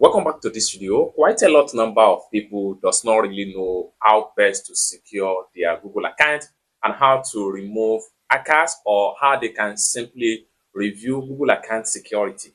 Welcome back to this video. Quite a lot number of people does not really know how best to secure their Google account and how to remove hackers or how they can simply review Google account security.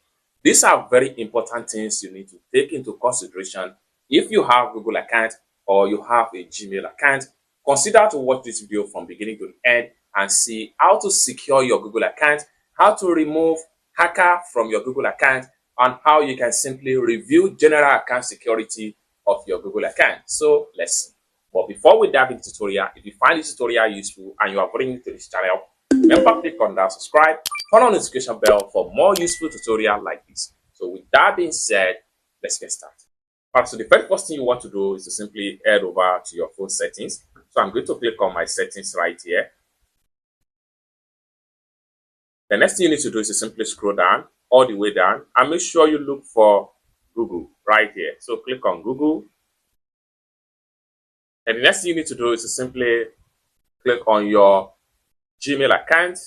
These are very important things you need to take into consideration if you have Google account or you have a Gmail account. Consider to watch this video from beginning to the end and see how to secure your Google account, how to remove hacker from your Google account, and how you can simply review general account security of your Google account. So let's see. But before we dive into the tutorial, if you find this tutorial useful and you are bringing to this channel, remember click on that subscribe, turn on the notification bell for more useful tutorial like this. So with that being said, let's get started. Alright, so the first thing you want to do is to simply head over to your phone settings. So I'm going to click on my settings right here. The next thing you need to do is to simply scroll down all the way down and make sure you look for Google right here. So click on Google. And the next thing you need to do is to simply click on your Gmail account.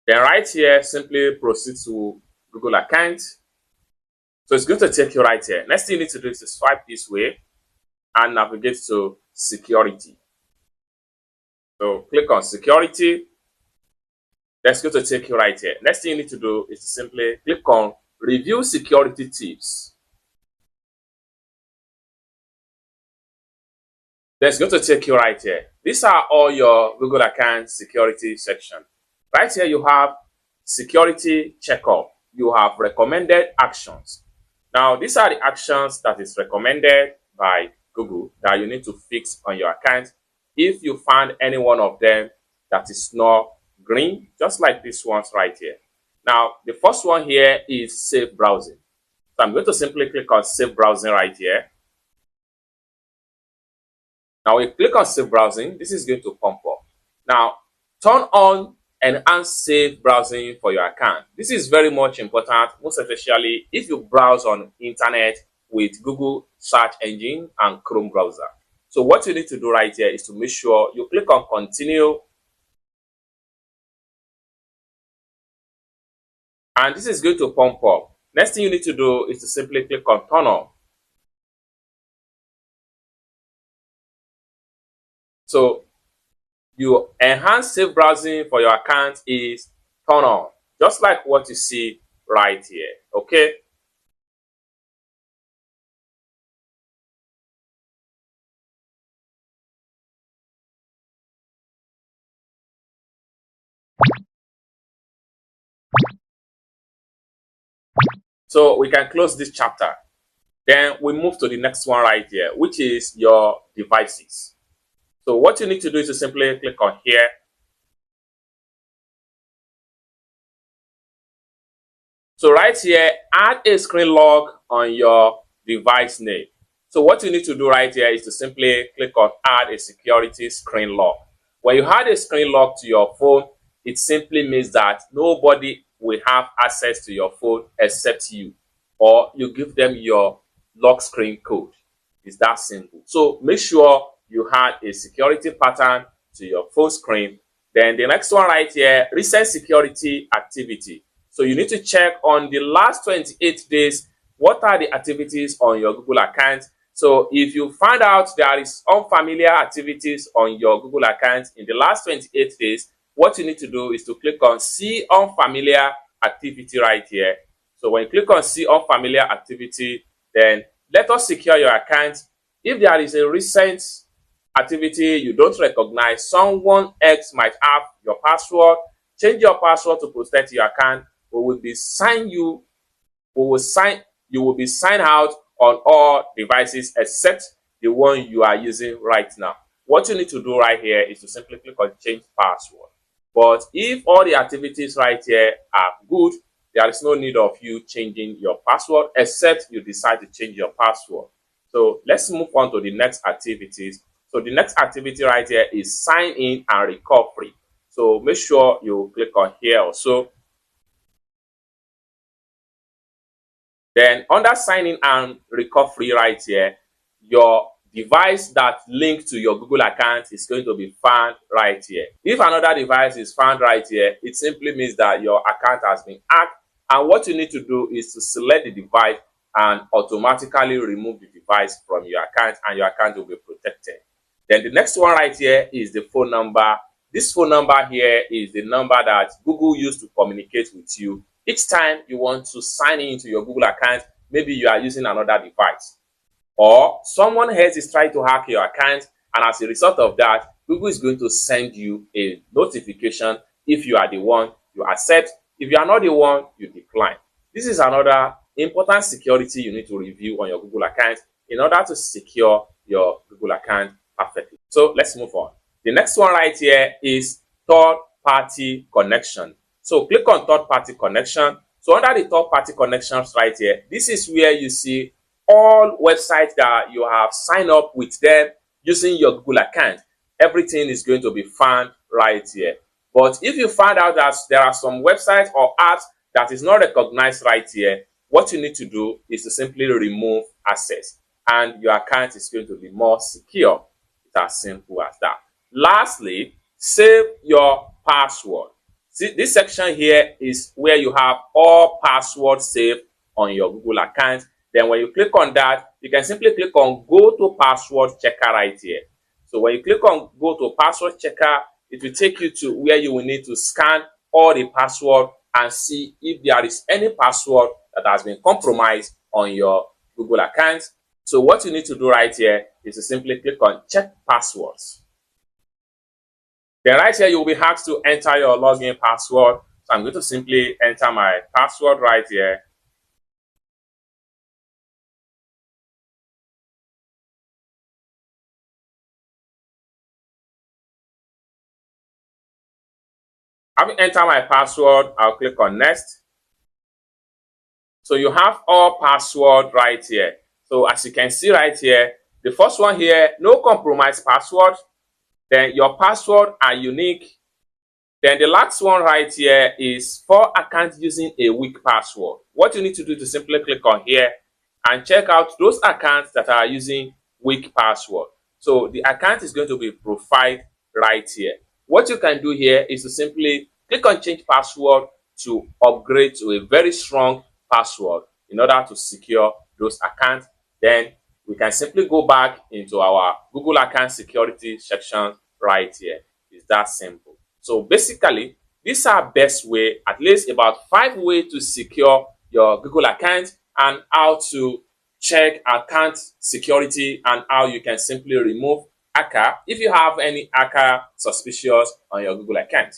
Then right here, simply proceed to Google account. So it's going to take you right here. Next thing you need to do is to swipe this way and navigate to security. So click on security. That's going to take you right here. Next thing you need to do is to simply click on review security tips. That's going to take you right here. These are all your Google account security section. Right here you have security checkup. You have recommended actions. Now these are the actions that is recommended by Google that you need to fix on your account. If you find any one of them that is not green, just like this ones right here. Now, the first one here is safe browsing. So I'm going to simply click on safe browsing right here. Now, we click on safe browsing. This is going to pump up. Now, turn on enhanced safe browsing for your account. This is very much important, most especially if you browse on internet with Google search engine and Chrome browser. So what you need to do right here is to make sure you click on continue. And this is going to pump up. Next thing you need to do is to simply click on turn on. So you enhance safe browsing for your account is turn on, just like what you see right here. Okay. So we can close this chapter. Then we move to the next one right here, which is your devices. So what you need to do is to simply click on here. So right here, add a screen lock on your device name. So what you need to do right here is to simply click on add a security screen lock. When you add a screen lock to your phone, it simply means that nobody will have access to your phone except you, or you give them your lock screen code. It's that simple. So make sure you add a security pattern to your phone screen. Then the next one right here, recent security activity. So you need to check on the last 28 days, what are the activities on your Google account. So if you find out there is unfamiliar activities on your Google account in the last 28 days, what you need to do is to click on see unfamiliar activity right here. So when you click on see unfamiliar activity, then let us secure your account. If there is a recent activity you don't recognize, someone else might have your password, change your password to protect your account. You will be signed out on all devices except the one you are using right now. What you need to do right here is to simply click on change password. But if all the activities right here are good, there is no need of you changing your password except you decide to change your password. So let's move on to the next activities. So the next activity right here is sign in and recovery. So make sure you click on here also. Then under sign in and recovery right here, your device that linked to your Google account is going to be found right here. If another device is found right here, it simply means that your account has been hacked, and what you need to do is to select the device and automatically remove the device from your account, and your account will be protected. Then the next one right here is the phone number. This phone number here is the number that Google used to communicate with you each time you want to sign into your Google account. Maybe you are using another device, or someone else is trying to hack your account, and as a result of that, Google is going to send you a notification. If you are the one, you accept. If you are not the one, you decline. This is another important security you need to review on your Google account in order to secure your Google account perfectly. So let's move on. The next one right here is third-party connection. So click on third-party connection. So under the third-party connections right here, this is where you see all websites that you have signed up with them using your Google account. Everything is going to be found right here. But if you find out that there are some websites or apps that is not recognized right here, what you need to do is to simply remove access, and your account is going to be more secure. It's as simple as that. Lastly, save your password. See, this section here is where you have all passwords saved on your Google account. Then when you click on that, you can simply click on Go to Password Checker right here. So when you click on Go to Password Checker, it will take you to where you will need to scan all the password and see if there is any password that has been compromised on your Google account. So what you need to do right here is to simply click on Check Passwords. Then right here, you will be asked to enter your login password. So I'm going to simply enter my password right here. Having entered my password, I'll click on Next. So you have all password right here. So as you can see right here, the first one here, no compromised password. Then your password are unique. Then the last one right here is for accounts using a weak password. What you need to do is to simply click on here and check out those accounts that are using weak password. So the account is going to be profiled right here. What you can do here is to simply click on Change Password to upgrade to a very strong password in order to secure those accounts. Then we can simply go back into our Google account security section right here. It's that simple. So basically, these are best way, at least about 5 ways to secure your Google account, and how to check account security, and how you can simply remove hacker if you have any hacker suspicious on your Google account.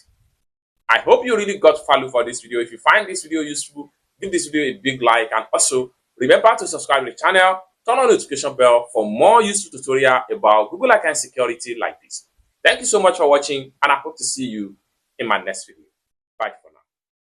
I hope you really got value for this video. If you find this video useful, give this video a big like, and also remember to subscribe to the channel, turn on the notification bell for more useful tutorial about Google account security like this. Thank you so much for watching, and I hope to see you in my next video.